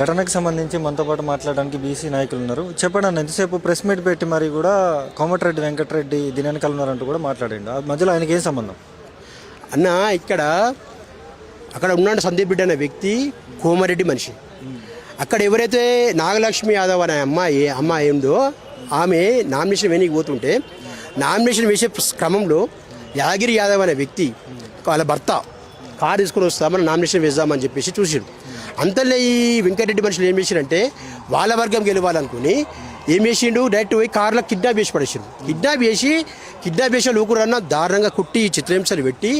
ఘటనకు సంబంధించి మనతో పాటు మాట్లాడడానికి బీసీ నాయకులు ఉన్నారు. చెప్పండి అన్న, ఎంతసేపు ప్రెస్ మీట్ పెట్టి మరి కూడా కోమటిరెడ్డి వెంకటరెడ్డి దీని వెనకాల ఉన్నారంటూ కూడా మాట్లాడండి. ఆ మధ్యలో ఆయనకి ఏం సంబంధం అన్న? అక్కడ ఉన్నాడు సందీప్ బిడ్డ అనే వ్యక్తి కోమారెడ్డి మనిషి. అక్కడ ఎవరైతే నాగలక్ష్మి యాదవ్ అనే అమ్మాయి ఉందో ఆమె నామినేషన్ వేయడానికి పోతుంటే నామినేషన్ వేసే క్రమంలో యాదగిరి యాదవ్ అనే వ్యక్తి వాళ్ళ భర్త కారు తీసుకుని వస్తామని నామినేషన్ వేద్దామని చెప్పేసి చూసాడు. అంతలో ఈ వెంకటరెడ్డి మనుషులు ఏం చేశారంటే వాళ్ళ వర్గం గెలవాలనుకుని ఏం చేసిండు, డైరెక్ట్ పోయి కార్లో కిడ్నాప్ చేసి పడేసిండు. కిడ్నాప్ చేసి లోకురన్నా దారుణంగా కుట్టి చిత్రహింసలు పెట్టి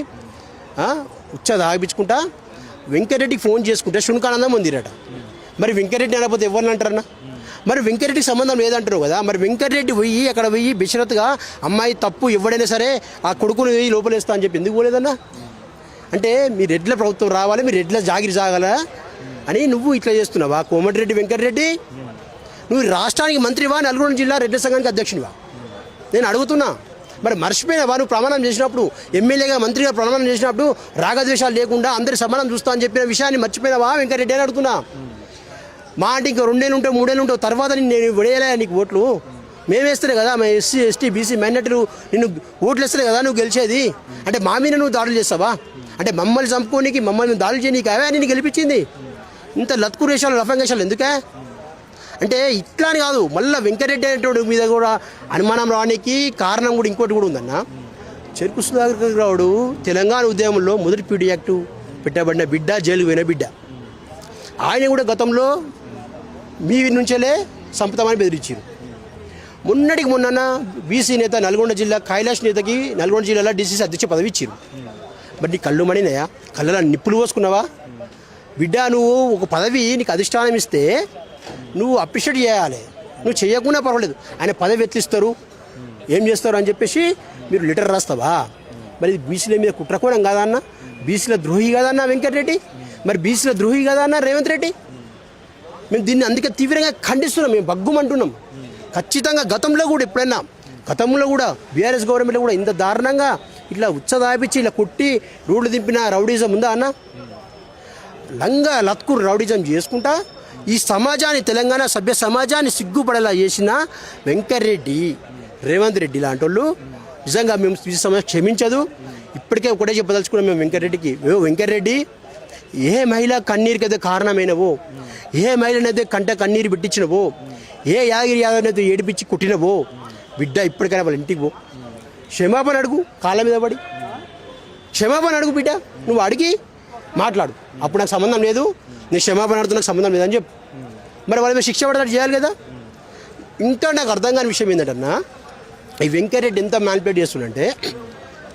ఉచ్చ దాగిపించుకుంటా వెంకటరెడ్డికి ఫోన్ చేసుకుంటే శునకానందం పొందిరట. మరి వెంకటరెడ్డి అనకపోతే ఎవరిని అంటారన్నా? మరి వెంకటరెడ్డికి సంబంధం లేదంటారు కదా. మరి వెంకటరెడ్డి అక్కడ పోయి బెషరత్గా అమ్మాయి తప్పు ఎవడైనా సరే ఆ కొడుకుని లోపలేస్తా అని చెప్పి ఎందుకు పోలేదన్నా? అంటే మీ రెడ్ల ప్రభుత్వం రావాలి, మీ రెడ్ల జాగిరి జాగాలా అని నువ్వు ఇట్లా చేస్తున్నావా? కోమటిరెడ్డి వెంకటరెడ్డి, నువ్వు రాష్ట్రానికి మంత్రివా, నల్గొండ జిల్లా రెడ్ల సంఘానికి అధ్యక్షునివా? నేను అడుగుతున్నా. మరి మర్చిపోయినావా? నువ్వు ప్రమాణం చేసినప్పుడు, ఎమ్మెల్యేగా మంత్రిగా ప్రమాణం చేసినప్పుడు రాగద్వేషాలు లేకుండా అందరి సమానం చూస్తా అని చెప్పిన విషయాన్ని మర్చిపోయినావా వెంకటరెడ్డి అని అడుగుతున్నా. మా అంటే ఇంకా 2 ఏళ్ళు ఉంటావు 3 ఏళ్ళు ఉంటావు, తర్వాత నేను విడేయలే నీకు ఓట్లు. మేము వేస్తలే కదా, మా ఎస్సీ ఎస్టీ బీసీ మైనార్టీలు నిన్ను ఓట్లు వేస్తలే కదా నువ్వు గెలిచేది. అంటే మా మీద నువ్వు దాడులు చేస్తావా? అంటే మమ్మల్ని చంపుకోనికి, మమ్మల్ని దాడులు చేయనీకి అవే నేను గెలిపించింది. ఇంత లత్కు రేషాలు రఫంగేషాలు ఎందుకే? అంటే ఇట్లా అని కాదు, మళ్ళీ వెంకటరెడ్డి అనేటువంటి మీద కూడా అనుమానం రావడానికి కారణం కూడా ఇంకోటి కూడా ఉందన్న. చెరుకు సుధాకర్ రావుడు తెలంగాణ ఉద్యమంలో మొదటి పీడీ యాక్టు పెట్టబడిన బిడ్డ, జైలుకు పోయిన బిడ్డ. ఆయన కూడా గతంలో మీ నుంచేలే సంపుతామని బెదిరించారు. మొన్నటికి మొన్న బీసీ నేత నల్గొండ జిల్లా కైలాష్ నేతకి నల్గొండ జిల్లాలో డీసీసీ అధ్యక్ష పదవి ఇచ్చారు. మరి నీ కళ్ళు మణినాయా? కళ్ళలో నిప్పులు పోసుకున్నావా? బిడ్డ, నువ్వు ఒక పదవి నీకు అధిష్టానం ఇస్తే నువ్వు అప్రిషియేట్ చేయాలి. నువ్వు చేయకుండా పర్వాలేదు. ఆయన పదవి ఎత్తిస్తారు, ఏం చేస్తారు అని చెప్పేసి మీరు లెటర్ రాస్తావా? మరి బీసీల మీద కుట్రకోణం కాదన్న? బీసీల ద్రోహి కాదన్న వెంకటరెడ్డి? మరి బీసీల ద్రోహి కాదన్న రేవంత్ రెడ్డి? మేము దీన్ని అందుకే తీవ్రంగా ఖండిస్తున్నాం, మేము బగ్గుమంటున్నాం. ఖచ్చితంగా గతంలో కూడా బీఆర్ఎస్ గవర్నమెంట్లో కూడా ఇంత దారుణంగా ఇట్లా ఉచ్చదాపించి ఇలా కొట్టి రోడ్లు దింపిన రౌడీజం ఉందా అన్న? లంగా లత్కు రౌడీజం చేసుకుంటా ఈ సమాజాన్ని, తెలంగాణ సభ్య సమాజాన్ని సిగ్గుపడేలా చేసిన వెంకటరెడ్డి, రేవంత్ రెడ్డి లాంటి వాళ్ళు నిజంగా మేము ఈ సమాజం క్షమించదు. ఇప్పటికే ఒకటే చెప్పదలుచుకున్నాం మేము వెంకటరెడ్డికి, వెంకటరెడ్డి ఏ మహిళ కన్నీరుకైతే కారణమైనవో, ఏ మహిళనైతే కంట కన్నీరు పెట్టించినవో, ఏ యాదగిరి యాదవ్నైతే ఏడిపించి కొట్టినవో, బిడ్డ ఇప్పటికైనా వాళ్ళ ఇంటికి పో, క్షమాపణ అడుగు, కాళ్ళ మీద పడి క్షమాపణ అడుగు బిడ్డ. నువ్వు అడిగి మాట్లాడు. అప్పుడు నాకు సంబంధం లేదు, నేను క్షమాపణ అడుగుతూ నాకు సంబంధం లేదని చెప్పు. మరి వాళ్ళ మీద శిక్ష పడతాడు చేయాలి కదా. ఇంకా నాకు అర్థం కాని విషయం ఏంటంటన్నా, ఈ వెంకటరెడ్డి ఎంత మ్యానిపులేట్ చేస్తుందంటే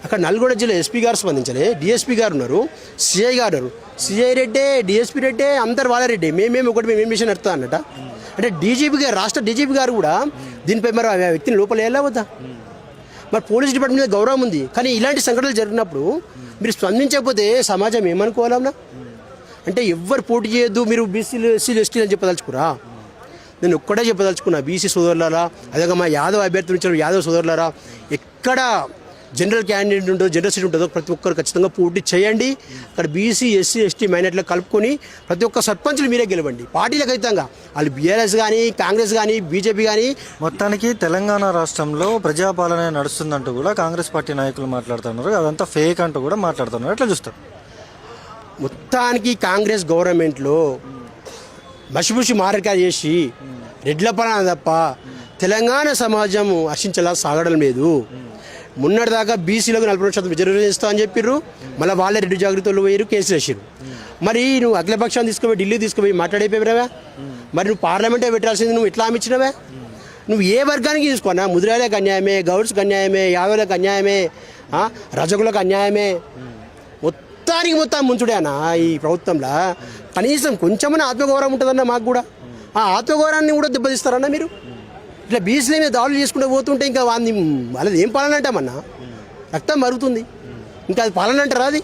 అక్కడ నల్గొండ జిల్లా ఎస్పీ గారు స్పందించలే, డిఎస్పీ గారు ఉన్నారు, సిఐ గారు ఉన్నారు. సిఐ రెడ్డే, డిఎస్పీ రెడ్డే, అందరు వాళ్ళ రెడ్డి. మేము ఏం మిషన్ నడుతా అన్నట. అంటే డీజీపీ గారు, రాష్ట్ర డీజీపీ గారు కూడా దీనిపై మరి ఆ వ్యక్తిని లోపల ఎలా వద్దా? మరి పోలీస్ డిపార్ట్మెంట్ మీద గౌరవం ఉంది, కానీ ఇలాంటి సంఘటనలు జరిగినప్పుడు మీరు స్పందించకపోతే సమాజం ఏమనుకోవాలన్నా? అంటే ఎవ్వరు పోటీ చేయొద్దు, మీరు బీసీలు ఎస్సీలు ఎస్టీలు అని చెప్పదలుచుకురా? నేను ఒక్కడే చెప్పదలుచుకున్నా, బీసీ సోదరులారా, అదే మా యాదవ్ అభ్యర్థులు ఇచ్చిన యాదవ్ సోదరులారా, ఎక్కడ జనరల్ క్యాండిడేట్ ఉంటుందో, జనరల్ సీట్ ఉంటుందో ప్రతి ఒక్కరు ఖచ్చితంగా పోటీ చేయండి. అక్కడ బీసీ ఎస్సీ ఎస్టీ మైనార్టీలో కలుపుకొని ప్రతి ఒక్క సర్పంచులు మీరే గెలవండి. పార్టీలకు ఖచ్చితంగా వాళ్ళు బీఆర్ఎస్ కానీ, కాంగ్రెస్ కానీ, బీజేపీ కానీ. మొత్తానికి తెలంగాణ రాష్ట్రంలో ప్రజాపాలన నడుస్తుందంటూ కూడా కాంగ్రెస్ పార్టీ నాయకులు మాట్లాడుతున్నారు. అదంతా ఫేక్ అంటూ కూడా మాట్లాడుతున్నారు. ఎట్లా చూస్తారు? మొత్తానికి కాంగ్రెస్ గవర్నమెంట్లో మసిబుసి మారకాయ చేసి రెడ్ల పాలన తప్ప తెలంగాణ సమాజం హర్షించేలా సాగడం లేదు. మొన్నటిదాకా బీసీలకు 40% రిజర్వేషన్ ఇస్తా అని చెప్పిర్రు, మళ్ళీ వాళ్ళే రెడ్డి జాగ్రత్తలు పోయారు, కేసులు వేసారు. మరి నువ్వు అఖిలపక్షాన్ని తీసుకుపోయి ఢిల్లీ తీసుకుపోయి మాట్లాడైపోయావా? మరి నువ్వు పార్లమెంటే పెట్టాల్సింది నువ్వు ఎట్లా అమ్మించినవే? నువ్వు ఏ వర్గానికి తీసుకున్నా, ముదిరాలకు అన్యాయమే, గౌడ్స్కి అన్యాయమే, యాదవులకు అన్యాయమే, రజకులకు అన్యాయమే, మొత్తం ముంచుడేనా ఈ ప్రభుత్వంలో? కనీసం కొంచెమన్నా ఆత్మగౌరవం ఉంటుందన్న మాకు కూడా. ఆ ఆత్మగౌరవాన్ని కూడా దెబ్బతీస్తారన్న మీరు. ఇట్లా బీసీల మీద దాడులు చేసుకుంటూ పోతుంటే ఇంకా వాళ్ళది ఏం పాలన అంటామన్నా? రక్తం మరుగుతుంది, ఇంకా అది పాలన అంటారా? అది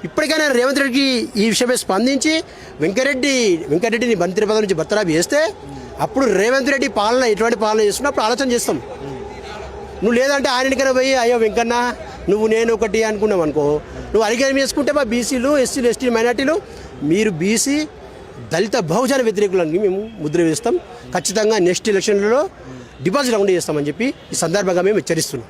ఇప్పటికైనా రేవంత్ రెడ్డికి ఈ విషయమే స్పందించి వెంకటరెడ్డిని మంత్రి పదవి నుంచి బర్తరాబు చేస్తే అప్పుడు రేవంత్ రెడ్డి పాలన ఎటువంటి పాలన చేస్తున్నా అప్పుడు ఆలోచన చేస్తాం. నువ్వు లేదంటే ఆయనకైనా పోయి అయ్యో వెంకన్న నువ్వు నేను ఒకటి అనుకున్నావు అనుకో, నువ్వు అలిగేం చేసుకుంటే మా బీసీలు ఎస్సీలు ఎస్టీ మైనార్టీలు మీరు బీసీ దళిత బహుజన వ్యతిరేకులని మేము ముద్ర వేస్తాం. ఖచ్చితంగా నెక్స్ట్ ఎలక్షన్లలో డిపాజిట్ రౌండ్ చేస్తామని చెప్పి ఈ సందర్భంగా మేము హెచ్చరిస్తున్నాం.